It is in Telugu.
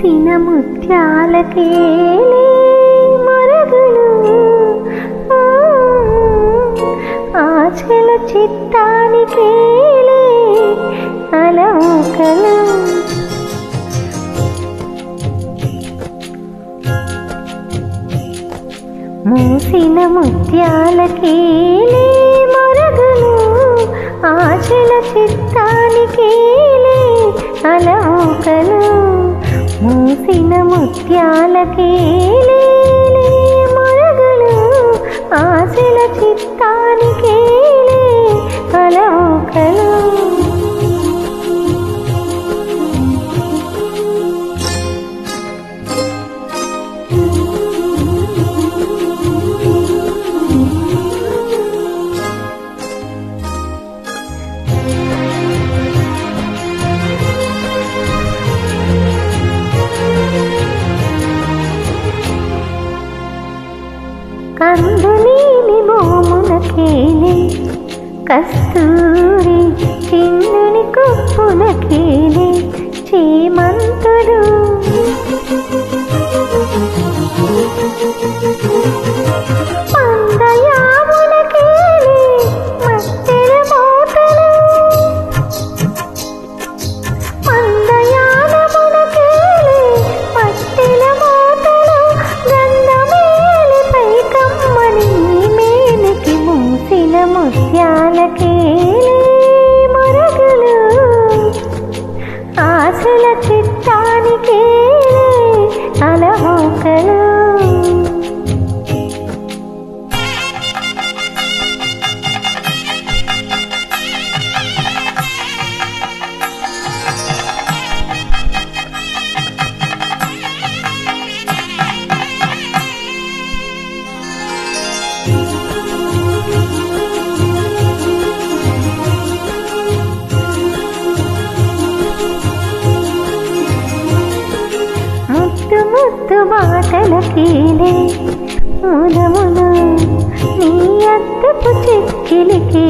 మూసిన ముత్యాలకేలే మరుగులు ఆశల చిత్తానికేలే అలవోకలు మూసిన ముత్యాలకేలే మరుగులు ఆశల చిత్తానికేలే అలవోకలు మూసిన ముత్యాలకేలే మరుగులు ఆశల చిత్తానికేలే అలవోకలు కందులేని మోమునకేలే కస్తూరి చిన్నని కొప్పునకేలే చేమంతుడు పందయామునకేలే మత్తెల మోతలు పందయానమునకేలే మత్తెల మోతలు గంధమేలి పైకమ్మని మేనికి మూసిన ముత్యాలకేలే మరుగులు ఆశల చిత్తానికేలే అలవోకలు ముద్దు మాటలకేలే మునమును నీ అద్దపు చెక్కిలికి